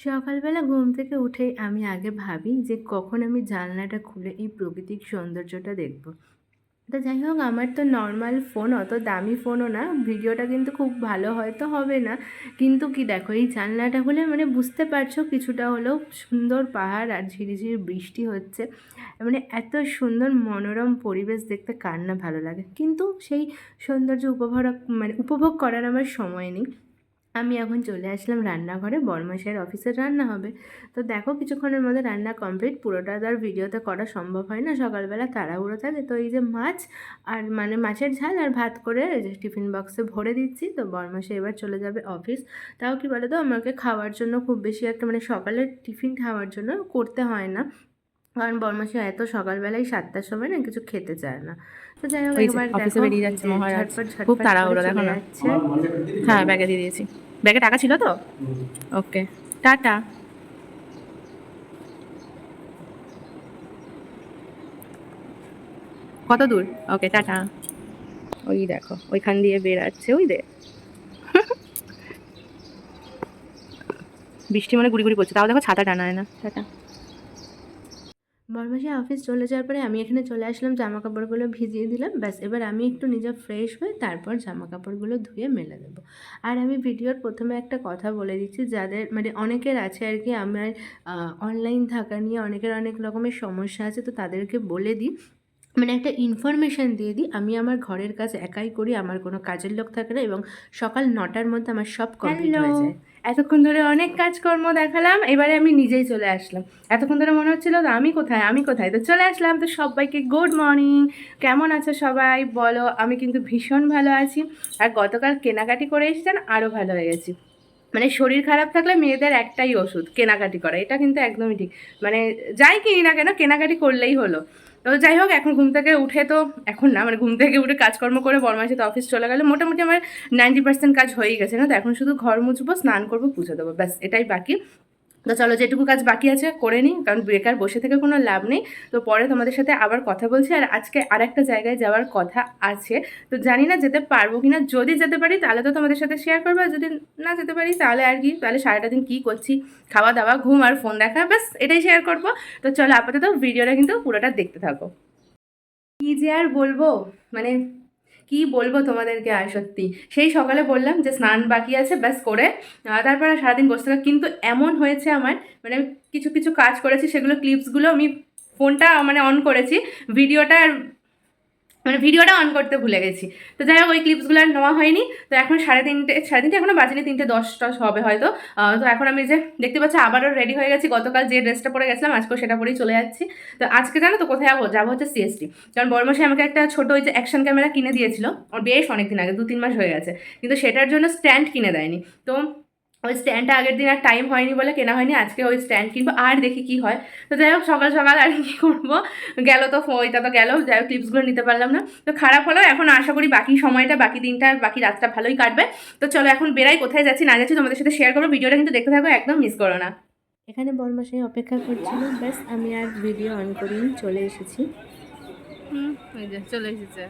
সকালবেলা ঘুম থেকে উঠেই আমি আগে ভাবি যে কখন আমি জানলাটা খুলে এই প্রাকৃতিক সৌন্দর্যটা দেখব। তো যাই হোক, আমার তো নর্মাল ফোন, অত দামি ফোনও না, ভিডিওটা কিন্তু খুব ভালো হয়তো হবে না, কিন্তু কি দেখো, এই জানলাটা খুলে মানে বুঝতে পারছো কিছুটা হলেও সুন্দর পাহাড় আর ঝিরিঝিরি বৃষ্টি হচ্ছে। মানে এত সুন্দর মনোরম পরিবেশ দেখতে কার না ভালো লাগে, কিন্তু সেই সৌন্দর্য উপভোগ করার আমার সময় নেই। আমি এখন চলে আসলাম রান্নাঘরে, বরমাসের অফিসের রান্না হবে। তো দেখো, কিছুক্ষণের মধ্যে রান্না কমপ্লিট, পুরোটা তো আর ভিডিওতে করা সম্ভব হয় না, সকালবেলা তাড়াহুড়ো থাকে। তো এই যে মাছ আর মাছের ঝাল আর ভাত করে এই যে টিফিন বক্সে ভরে দিচ্ছি। তো বরমাসে এবার চলে যাবে অফিস। তাও কি বলো তো, আমাকে খাওয়ার জন্য খুব বেশি একটা সকালের টিফিন খাওয়ার জন্য করতে হয় না, কারণ বরমাসে এত সকালবেলায় 7টার সময় না কিছু খেতে চায় না। তো যাই হোক, ওই যে একবার অফিসে দেখো বেরিয়ে এই যাচ্ছে যে মহারাজ, ঝটপট খুব ঝটপট করে তাড়াহুড়ো দেখো চলে না। যাচ্ছে। হ্যাঁ, ব্যাগে দিয়ে দিয়েছি। ব্যাগে টাকা ছিল তো। ওকে, টাটা। কত দূর? ওকে, টাটা। ওই দেখো ওইখান দিয়ে বেরাচ্ছে, ওই দে। বৃষ্টি মানে গুড়ি গুড়ি পড়ছে, তাও দেখো ছাতা টানা হয় না। টাটা। বরমাসে অফিস চলে যাওয়ার পরে আমি এখানে চলে আসলাম, জামা কাপড়গুলো ভিজিয়ে দিলাম, ব্যাস এবার আমি একটু নিজে ফ্রেশ হয়ে তারপর জামা কাপড়গুলো ধুয়ে মেলে দেবো। আর আমি ভিডিওর প্রথমে একটা কথা বলে দিচ্ছি, যাদের অনেকের আছে আর কি, আমার অনলাইন থাকা নিয়ে অনেকের অনেক রকমের সমস্যা আছে, তো তাদেরকে বলে দিই, একটা ইনফরমেশান দিয়ে দিই, আমি আমার ঘরের কাজ একাই করি, আমার কোনো কাজের লোক থাকে না, এবং সকাল 9টার মধ্যে আমার সব কমপ্লিট হয়ে যায়। এতক্ষণ ধরে অনেক কাজকর্ম দেখালাম, এবারে আমি নিজেই চলে আসলাম। এতক্ষণ ধরে মনে হচ্ছিল তো আমি কোথায় আমি কোথায়, তো চলে আসলাম। তো সবাইকে গুড মর্নিং, কেমন আছো সবাই বলো? আমি কিন্তু ভীষণ ভালো আছি, আর গতকাল কেনাকাটি করে এসেছেন, আরও ভালো হয়ে গেছি। শরীর খারাপ থাকলে মেয়েদের একটাই ওষুধ, কেনাকাটি করা, এটা কিন্তু একদমই ঠিক। যাই কিনি না কেন, কেনাকাটি করলেই হলো। তো যাই হোক, এখন ঘুম থেকে উঠে তো, এখন না ঘুম থেকে উঠে কাজকর্ম করে বরমাসে তো অফিস চলে গেলে মোটামুটি আমার 90% কাজ হয়েই গেছে না। তো এখন শুধু ঘর মুছবো, স্নান করবো, পুজো দেবো, ব্যাস এটাই বাকি। তো চলো, যেটুকু কাজ বাকি আছে করে নিই, কারণ বেকার বসে থেকে কোনো লাভ নেই। তো পরে তোমাদের সাথে আবার কথা বলছি। আর আজকে আরেকটা জায়গায় যাওয়ার কথা আছে, তো জানি না যেতে পারবো কিনা। যদি যেতে পারি তাহলে তো তোমাদের সাথে শেয়ার করবো, আর যদি না যেতে পারি তাহলে আর কি, তাহলে সারাটা দিন কী করছি, খাওয়া দাওয়া, ঘুম আর ফোন দেখা, ব্যাস এটাই শেয়ার করবো। তো চলো, আপাতত ভিডিওটা কিন্তু পুরোটা দেখতে থাকো। কী যে আর বলবো, মানে কি বলবো তোমাদেরকে, আর সত্যি সেই সকালে বললাম যে স্নান বাকি আছে, ব্যাস করে তারপর আর সারাদিন বসে থাকা। কিন্তু এমন হয়েছে আমার, আমি কিছু কিছু কাজ করেছি, সেগুলো ক্লিপসগুলো আমি ফোনটা অন করেছি, ভিডিওটা ভিডিওটা অন করতে ভুলে গেছি। তো যাই হোক, ওই ক্লিপসগুলো আর নেওয়া হয়নি। তো এখন সাড়ে তিনটে এখনো বাজেনি, 3:10 হবে হয়তো। তো এখন আমি যে দেখতে পাচ্ছি আবারও রেডি হয়ে গেছি, গতকাল যে ড্রেসটা পরে গেছিলাম আজকেও সেটা পরেই চলে যাচ্ছি। তো আজকে জানো তো কোথায় যাবো হচ্ছে সিএসটি, কারণ বড়মাসে আমাকে একটা ছোটো ওই যে অ্যাকশন ক্যামেরা কিনে দিয়েছিল, ওর বেশ অনেকদিন আগে, 2-3 মাস হয়ে গেছে, কিন্তু সেটার জন্য স্ট্যান্ড কিনে দেয়নি। তো ওই স্ট্যান্ডটা আগের দিন আর টাইম হয়নি বলে কেনা হয়নি, আজকে ওই স্ট্যান্ড কিনবো, আর দেখি কি হয়। তো যাই হোক, সকাল সকাল আর কি করবো, গেল তো ওইটা তো গেল, যাই হোক ক্লিপসগুলো নিতে পারলাম না। তো খারাপ হলো, এখন আশা করি বাকি সময়টা, বাকি দিনটা, বাকি রাতটা ভালোই কাটবে। তো চলো এখন বেরাই, কোথায় যাচ্ছি না যাচ্ছি তোমাদের সাথে শেয়ার করবো, ভিডিওটা কিন্তু দেখতে থাকো, একদম মিস করো না। এখানে বরমাসাই অপেক্ষা করছিল, ব্যাস আমি আর ভিডিও অন করিনি, চলে এসেছি। ওই যে চলে এসেছে।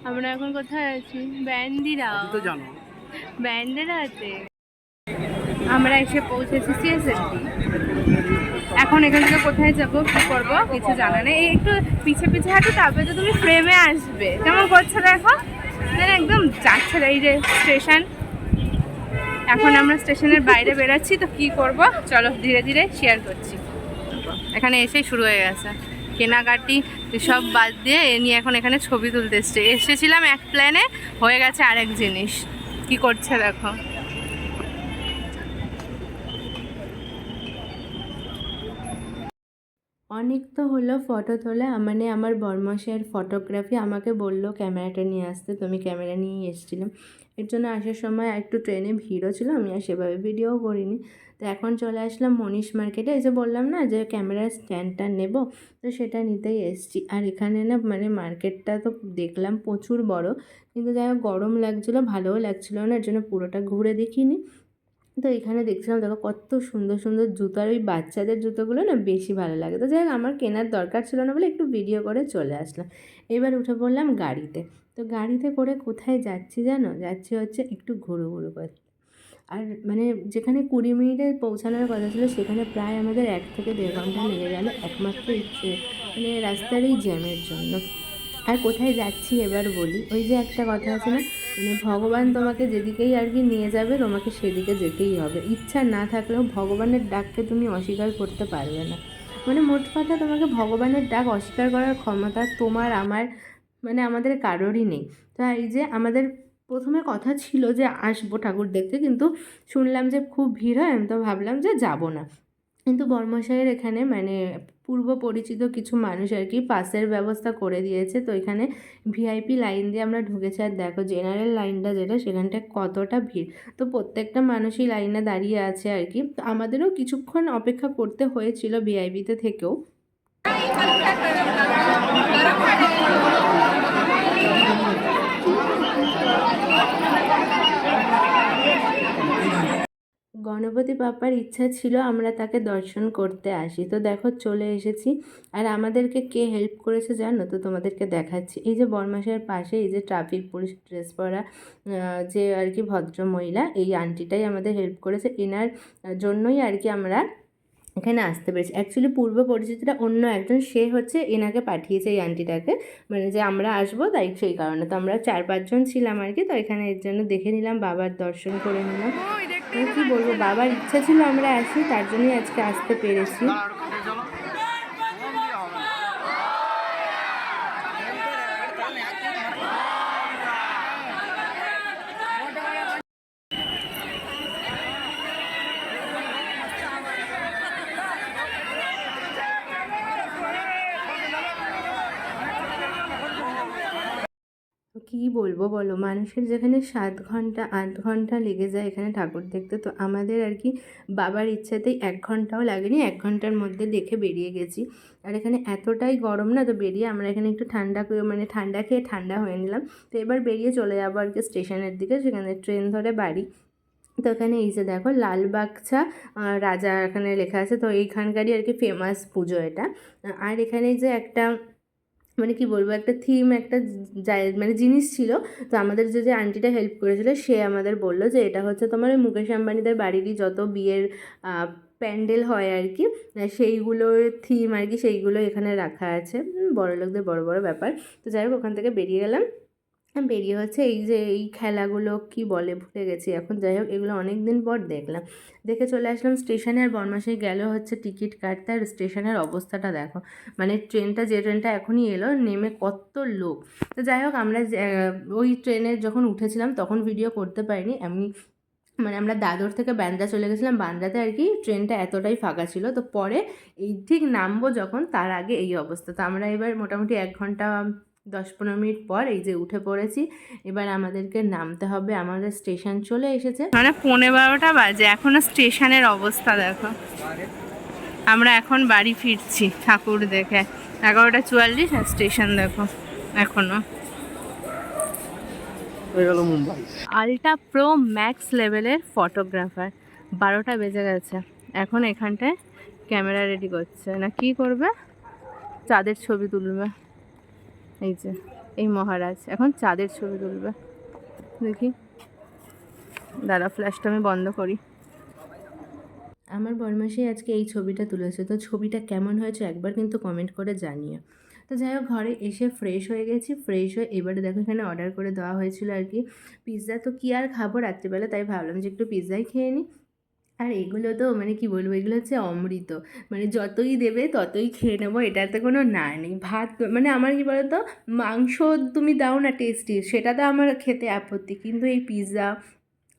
আমরা এখন কোথায় আছি? ব্যান্ডেরাতে আমরা এসে পৌঁছেছি সিএসএলটি। এখন এখান থেকে কোথায় যাব, কি করবো কিছু জানা নেই। একটু পিছে পিছে হাঁটি, তারপরে তো তুমি ফ্রেমে আসবে। কেমন করছে দেখো, একদম যাচ্ছে। এই যে স্টেশন, এখন আমরা স্টেশনের বাইরে বেরোচ্ছি। তো কি করব, চলো ধীরে ধীরে শেয়ার করছি। এখানে এসেই শুরু হয়ে গেছে কেনাকাটি, সব বাদ দিয়ে এ নিয়ে এখন এখানে ছবি তুলতে এসেছিলাম এক প্ল্যানে, হয়ে গেছে আরেক জিনিস। কি করছে দেখো। অনেক তো হলো ফটো তোলা, আমার বরমশাইয়ের ফটোগ্রাফি, আমাকে বললো ক্যামেরাটা নিয়ে আসতে, তো আমি ক্যামেরা নিয়েই এসেছিলাম। এর জন্য আসার সময় একটু ট্রেনে ভিড়ও ছিল, আমি আর সেভাবে ভিডিও করিনি। তো এখন চলে আসলাম মনীষ মার্কেটে, এই যে বললাম না যে ক্যামেরার স্ট্যান্ডটা নেব, তো সেটা নিতেই এসছি। আর এখানে না মার্কেটটা তো দেখলাম প্রচুর বড়, কিন্তু যাই হোক গরম লাগছিলো, ভালোও লাগছিলো না, এর জন্য পুরোটা ঘুরে দেখিনি। তো এখানে দেখছিলাম, দেখো কত সুন্দর সুন্দর জুতো, আর ওই বাচ্চাদের জুতোগুলো না বেশি ভালো লাগে। তো যাই হোক, আমার কেনার দরকার ছিল না বলে একটু ভিডিও করে চলে আসলাম। এবার উঠে পড়লাম গাড়িতে। তো গাড়িতে করে কোথায় যাচ্ছি জানো? যাচ্ছি হচ্ছে একটু ঘুরু ঘুরু করতে। আর মানে যেখানে 20 মিনিটে পৌঁছানোর কথা ছিল সেখানে প্রায় আমাদের 1 থেকে 1.5 ঘন্টা লেগে গেল একমাত্র মানে রাস্তার এই জ্যামের জন্য। আর কোথায় যাচ্ছি এবার বলি, ওই যে একটা কথা আছে না, মানে ভগবান তোমাকে যেদিকেই আর কি নিয়ে যাবে তোমাকে সেদিকে যেতেই হবে, ইচ্ছা না থাকলেও ভগবানের ডাককে তুমি অস্বীকার করতে পারবে না। মানে মোট কথা তোমাকে ভগবানের ডাক অস্বীকার করার ক্ষমতা তোমার আমার মানে আমাদের কারোরই নেই। তো এই যে আমাদের প্রথমে কথা ছিল যে আসবো ঠাকুর দেখতে, কিন্তু শুনলাম যে খুব ভিড় হয়, আমি তো ভাবলাম যে যাব না। কিন্তু বর্মশাইয়ের এখানে মানে পূর্ব পরিচিত কিছু মানুষ আর কি পাসের ব্যবস্থা করে দিয়েছে, তো এখানে ভিআইপি লাইন দিয়ে আমরা ঢুকেছি। আর দেখো জেনারেল লাইনটা যেটা সেখানটায় কতটা ভিড়, তো প্রত্যেকটা মানুষই লাইনে দাঁড়িয়ে আছে আর কি। তো আমাদেরও কিছুক্ষণ অপেক্ষা করতে হয়েছিল ভিআইপিতে থেকেও। গণপতি বাপ্পার ইচ্ছা ছিল আমরা তাকে দর্শন করতে আসি, তো দেখো চলে এসেছি। আর আমাদেরকে কে হেল্প করেছে জানো তো, তোমাদেরকে দেখাচ্ছি। এই যে বর্মাশের পাশে এই যে ট্রাফিক পুলিশ ড্রেস পরা যে আর কি ভদ্র মহিলা, এই আন্টিটাই আমাদের হেল্প করেছে। এনার জন্যই আর কি আমরা এখানে আসতে পেরেছি। অ্যাকচুয়ালি পূর্ব পরিচিতটা অন্য একজন, সে হচ্ছে এনাকে পাঠিয়েছে এই আন্টিটাকে, মানে যে আমরা আসবো তাই সেই কারণে। তো আমরা 4-5 জন ছিলাম আর কি, তো এখানে এর জন্য দেখে নিলাম, বাবার দর্শন করে নিলাম। তো কী বলবো, বাবার ইচ্ছা ছিল আমরা আসি, তার জন্যই আজকে আসতে পেরেছি। তো কী বলবো বলো, মানুষের যেখানে 7 ঘন্টা 8 ঘন্টা লেগে যায় এখানে ঠাকুর দেখতে, তো আমাদের আর কি বাবার ইচ্ছাতেই 1 ঘন্টাও লাগেনি, 1 ঘন্টার মধ্যে দেখে বেরিয়ে গেছি। আর এখানে এতটাই গরম না, তো বেরিয়ে আমরা এখানে একটু ঠান্ডা মানে ঠান্ডা খেয়ে ঠান্ডা হয়ে নিলাম। তো এবার বেরিয়ে চলে যাবো আর কি স্টেশনের দিকে, সেখানে ট্রেন ধরে বাড়ি। তো এখানে এই যে দেখো লালবাগচা রাজা এখানে লেখা আছে, তো এইখানকারই আর কি ফেমাস পুজো এটা। আর এখানে যে একটা মানে কি বলবো, একটা থিম, একটা মানে জিনিস ছিল। তো আমাদের যে আন্টিটা হেল্প করেছিল সে আমাদের বললো যে এটা হচ্ছে তোমার ওই মুকেশ আম্বানিদের বাড়িরই যত বিয়ের প্যান্ডেল হয় আর কি, সেইগুলোর থিম আর কি, সেইগুলো এখানে রাখা আছে। বড়লোকদের বড় বড় ব্যাপার। তো যাই হোক ওখান থেকে বেরিয়ে গেলাম। বেরিয়ে হচ্ছে এই যে এই খেলাগুলো কি বলে ভুলে গেছি এখন, যাই হোক এগুলো অনেক দিন পর দেখলাম। দেখে চলে আসলাম স্টেশনে। আর বর্মাশাই গেল হচ্ছে টিকিট কাটতে। আর স্টেশনের অবস্থাটা দেখো, মানে যে ট্রেনটা এখনই এলো, নেমে কত লোক। তো যাই হোক আমরা ওই ট্রেনে যখন উঠেছিলাম তখন ভিডিও করতে পারিনি আমি, মানে আমরা দাদর থেকে বান্দ্রা চলে গেছিলাম। বান্দ্রাতে আর কি ট্রেনটা এতটাই ফাঁকা ছিল, তো পরে এই ঠিক নামবো যখন তার আগে এই অবস্থা। তো আমরা এবার মোটামুটি 1 ঘন্টা 10-15 মিনিট পর এই যে উঠে পড়েছি। এবার আমাদেরকে নামতে হবে, আমাদের স্টেশন চলে এসেছে। মানে 11:15 বাজে, এখনো স্টেশনের অবস্থা দেখো। আমরা এখন বাড়ি ফিরছি ঠাকুর দেখে, 11:44, আর স্টেশন দেখো এখনো। মুম্বাই আলট্রা প্রো ম্যাক্স লেভেলের ফটোগ্রাফার। 12টা বেজে গেছে, এখন এখানটায় ক্যামেরা রেডি করছে না কি করবে, চাঁদের ছবি তুলবে। এই যে এই মহারাজ এখন চাঁদের ছবি তুলবে, দেখি দাদা ফ্ল্যাশটা আমি বন্ধ করি। আমার বরমাসি আজকে এই ছবিটা তুলেছে, তো ছবিটা কেমন হয়েছে একবার কিন্তু কমেন্ট করে জানিও। তো যাই হোক ঘরে এসে ফ্রেশ হয়ে গেছি, ফ্রেশ হয়ে এবারে দেখো এখানে অর্ডার করে দেওয়া হয়েছিল আর কি পিৎজা। তো কী আর খাবো রাত্রিবেলা, তাই ভাবলাম যে একটু পিৎজাই খেয়ে নিই। আর এগুলো তো মানে কি বলবো, এগুলো হচ্ছে অমৃত, মানে যতই দেবে ততই খেয়ে নেবো, এটাতে কোনো না নেই। ভাত মানে আমার কি বলতো, মাংস তুমি দাও না টেস্টি, সেটাতে আমার খেতে আপত্তি, কিন্তু এই পিৎজা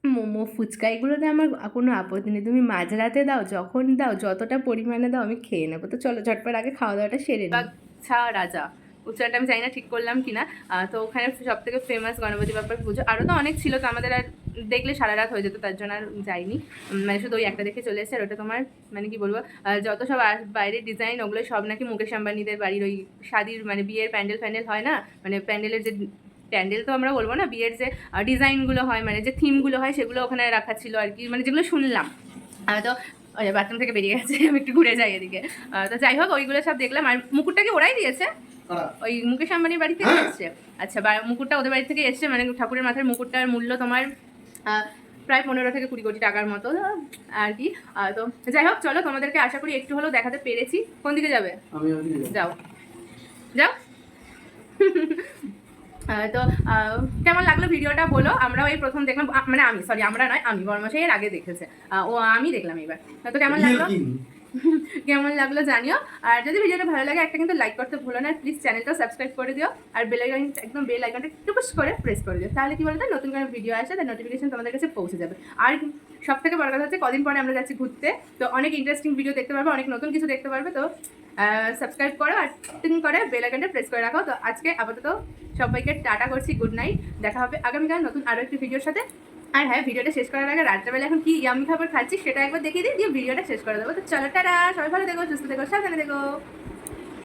মোমো ফুচকা এগুলোতে আমার কোনো আপত্তি নেই। তুমি মাঝরাতে দাও, যখন দাও, যতটা পরিমাণে দাও আমি খেয়ে নেবো। তো চলো ঝটপট আগে খাওয়া দাওয়াটা সেরে নিই। বাগছা রাজা, উচ্চারণটা আমি জানি না ঠিক করলাম কিনা। তো ওখানে সব থেকে ফেমাস গণপতি বাপ্পার পুজো, আরও তো অনেক ছিল, তো আমাদের আর দেখলে সারা রাত হয়ে যেত, তার জন্য আর যাইনি। মানে শুধু ওই একটা দেখে চলে এসেছে। আর ওটা তোমার মানে কি বলবো, যত সব বাইরের ডিজাইন ওগুলো সব নাকি মুকেশ আম্বানিদের বাড়ির ওই শাদির মানে বিয়ের প্যান্ডেল হয় না, মানে প্যান্ডেলের যে প্যান্ডেল তো আমরা বলবো না, বিয়ের যে ডিজাইনগুলো হয় মানে যে থিমগুলো হয় সেগুলো ওখানে রাখা ছিল আর কি, মানে যেগুলো শুনলাম। তো ওই বাথরুম থেকে বেরিয়ে গেছে, আমি একটু ঘুরে যাই এদিকে। তো যাই হোক ওইগুলো সব দেখলাম। আর মুকুটটাকে ওরাই দিয়েছে, ওই মুকেশ আম্বানির বাড়ি থেকে এসছে। আচ্ছা মুকুটটা ওদের বাড়ি থেকে এসছে, মানে ঠাকুরের মাথার মুকুটটার মূল্য তোমার প্রায় 15 থেকে 20 কোটি টাকার মতো আর কি। তো যাই হোক, চলো তোমাদেরকে আশা করি একটু হলেও দেখাতে পেরেছি। কোন দিকে যাবে? যাও যাও। তো কেমন লাগলো ভিডিওটা বলো। আমরাও এই প্রথম দেখলাম, মানে আমরা নয়, আমি বর্মশাই এর আগে দেখেছে, আমি দেখলাম এবার। তো কেমন লাগলো কেমন লাগলো জানিও। আর যদি ভিডিওটা ভালো লাগে একটা কিন্তু লাইক করতে ভুলো না, প্লিজ চ্যানেলটা সাবস্ক্রাইব করে দিও। আর বেল আইকন, একদম বেল আইকনটা একটু পুশ করে প্রেস করে দিও, তাহলে কি বলতো নতুন কোনো ভিডিও আসে তার নোটিফিকেশন তোমাদের কাছে পৌঁছে যাবে। আর সব থেকে বড় কথা হচ্ছে কদিন পরে আমরা যাচ্ছি ঘুরতে, তো অনেক ইন্টারেস্টিং ভিডিও দেখতে পারবে, অনেক নতুন কিছু দেখতে পারবে। তো সাবস্ক্রাইব করো আর টিং করে বেল আইকনটা প্রেস করে রাখো। তো আজকে আপাতত সবাইকে টাটা করছি, গুড নাইট। দেখা হবে আগামীকাল নতুন আরও একটি ভিডিওর সাথে। আর হ্যাঁ, ভিডিওটা শেষ করার আগে রাত্রেবেলা এখন কি ইয়ামি খাবার খাচ্ছি সেটা একবার দেখিয়ে দিই, দিয়ে ভিডিওটা শেষ করে দেবো। তো চলো টাটা, সবাই ভালো দেখো, সুস্থ দেখো, সাবধানে দেখো।